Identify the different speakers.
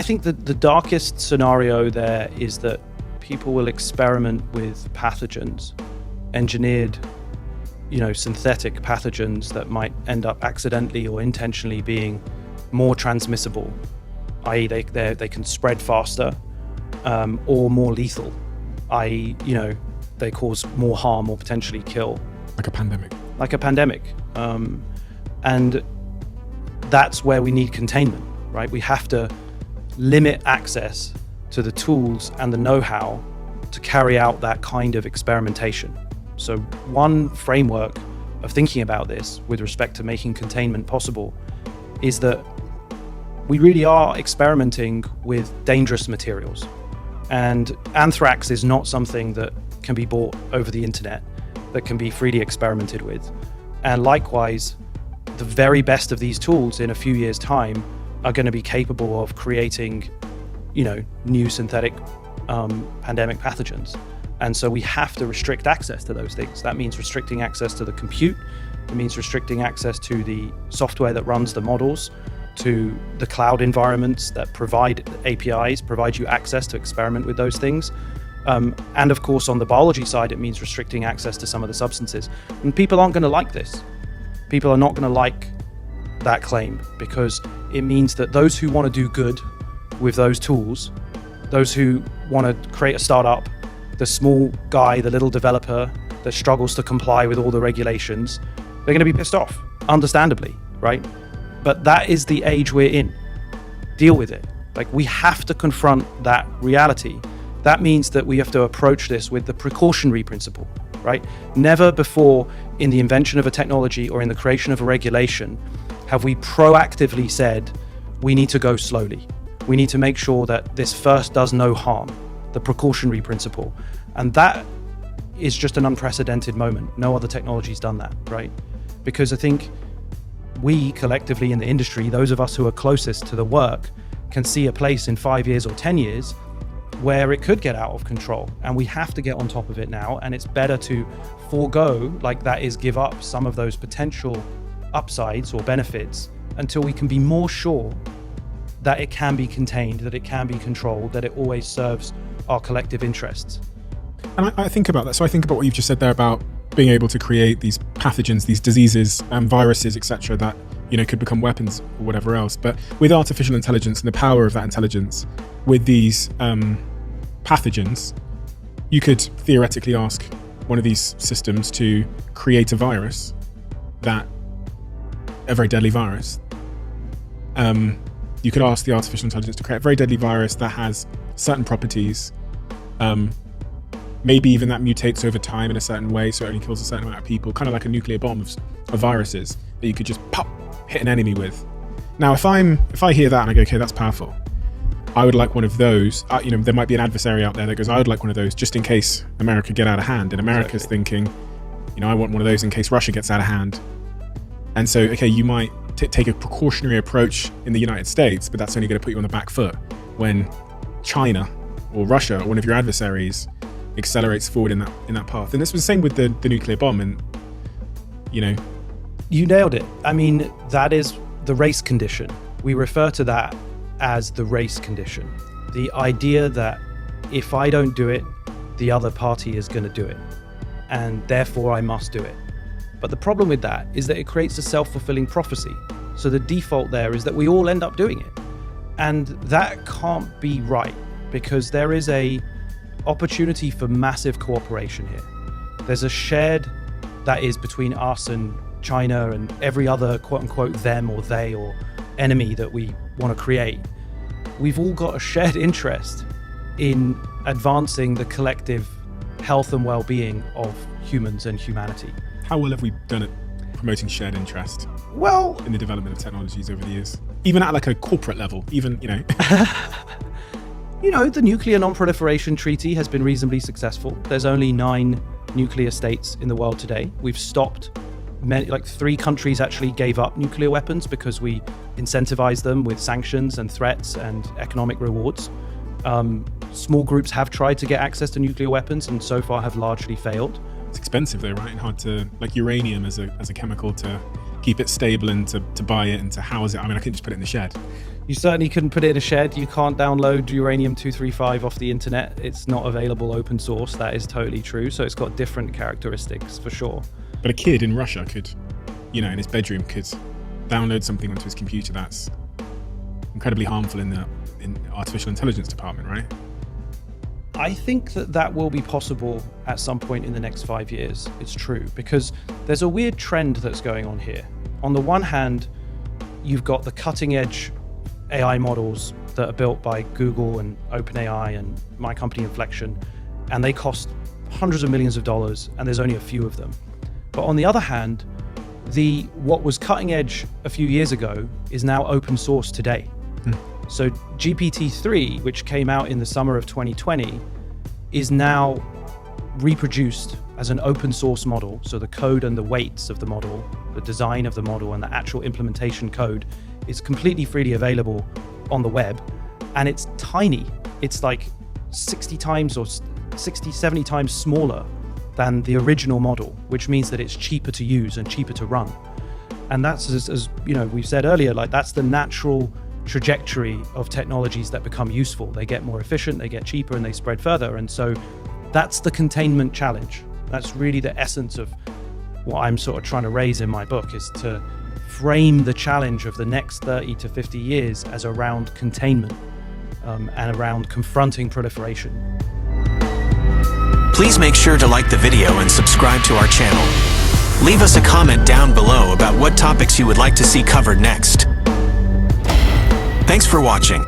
Speaker 1: think that the darkest scenario there is that people will experiment with pathogens, engineered, synthetic pathogens that might end up accidentally or intentionally being more transmissible, i.e. they can spread faster, or more lethal, i.e. they cause more harm or potentially kill.
Speaker 2: Like a pandemic.
Speaker 1: And that's where we need containment, right? We have to limit access to the tools and the know-how to carry out that kind of experimentation. So one framework of thinking about this with respect to making containment possible is that we really are experimenting with dangerous materials. And anthrax is not something that can be bought over the internet, that can be freely experimented with. And likewise, the very best of these tools in a few years' time are going to be capable of creating, new synthetic pandemic pathogens. And so we have to restrict access to those things. That means restricting access to the compute. It means restricting access to the software that runs the models, to the cloud environments that provide APIs, provide you access to experiment with those things. And of course, on the biology side, it means restricting access to some of the substances. And people aren't going to like this. People are not going to like that claim, because it means that those who want to do good with those tools, those who want to create a startup, the small guy, the little developer that struggles to comply with all the regulations, they're going to be pissed off, understandably, right? But that is the age we're in. Deal with it. We have to confront that reality. That means that we have to approach this with the precautionary principle, right? Never before in the invention of a technology or in the creation of a regulation have we proactively said, we need to go slowly. We need to make sure that this first does no harm, the precautionary principle. And that is just an unprecedented moment. No other technology's done that, right? Because I think we collectively in the industry, those of us who are closest to the work, can see a place in 5 years or 10 years where it could get out of control, and we have to get on top of it now. And it's better to forego, that is, give up some of those potential upsides or benefits until we can be more sure that it can be contained, that it can be controlled, that it always serves our collective interests.
Speaker 2: And I think about that. So I think about what you've just said there about being able to create these pathogens, these diseases and viruses, etc., that could become weapons or whatever else. But with artificial intelligence and the power of that intelligence, with these pathogens, you could theoretically ask one of these systems to create a virus, a very deadly virus. You could ask the artificial intelligence to create a very deadly virus that has certain properties. Maybe even that mutates over time in a certain way, so it only kills a certain amount of people, kind of like a nuclear bomb of viruses that you could just hit an enemy with. Now, if I hear that and I go, okay, that's powerful, I would like one of those. There might be an adversary out there that goes, I would like one of those just in case America get out of hand. And America's thinking, I want one of those in case Russia gets out of hand. And so, okay, you might take a precautionary approach in the United States, but that's only going to put you on the back foot when China or Russia or one of your adversaries accelerates forward in that path. And this was the same with the nuclear bomb. And
Speaker 1: you nailed it. I mean, that is the race condition. We refer to that as the race condition. The idea that if I don't do it, the other party is going to do it, and therefore I must do it. But the problem with that is that it creates a self-fulfilling prophecy. So the default there is that we all end up doing it. And that can't be right, because there is a opportunity for massive cooperation here. There's a shared that is between us and China and every other quote unquote them or they or enemy that we want to create. We've all got a shared interest in advancing the collective health and well-being of humans and humanity.
Speaker 2: How well have we done at promoting shared interest?
Speaker 1: Well,
Speaker 2: in the development of technologies over the years, even at a corporate level, even.
Speaker 1: The Nuclear Non-Proliferation Treaty has been reasonably successful. There's only 9 nuclear states in the world today. We've stopped 3 countries actually gave up nuclear weapons because we incentivized them with sanctions and threats and economic rewards. Small groups have tried to get access to nuclear weapons and so far have largely failed.
Speaker 2: It's expensive though, right? And hard to, uranium as a chemical to keep it stable and to buy it and to house it? I mean, I couldn't just put it in the shed.
Speaker 1: You certainly couldn't put it in a shed. You can't download uranium-235 off the internet. It's not available open source. That is totally true. So it's got different characteristics for sure.
Speaker 2: But a kid in Russia could, in his bedroom, could download something onto his computer that's incredibly harmful in the artificial intelligence department, right?
Speaker 1: I think that will be possible at some point in the next 5 years. It's true, because there's a weird trend that's going on here. On the one hand, you've got the cutting edge AI models that are built by Google and OpenAI and my company Inflection, and they cost hundreds of millions of dollars, and there's only a few of them. But on the other hand, what was cutting edge a few years ago is now open source today. So GPT-3, which came out in the summer of 2020, is now reproduced as an open source model. So the code and the weights of the model, the design of the model, and the actual implementation code is completely freely available on the web. And it's tiny. It's like 60 times or 60, 70 times smaller than the original model, which means that it's cheaper to use and cheaper to run. And that's, as we've said earlier, like that's the natural trajectory of technologies that become useful. They get more efficient, they get cheaper, and they spread further. And so that's the containment challenge. That's really the essence of what I'm sort of trying to raise in my book, is to frame the challenge of the next 30 to 50 years as around containment and around confronting proliferation.
Speaker 3: Please make sure to like the video and subscribe to our channel. Leave us a comment down below about what topics you would like to see covered next. Thanks for watching.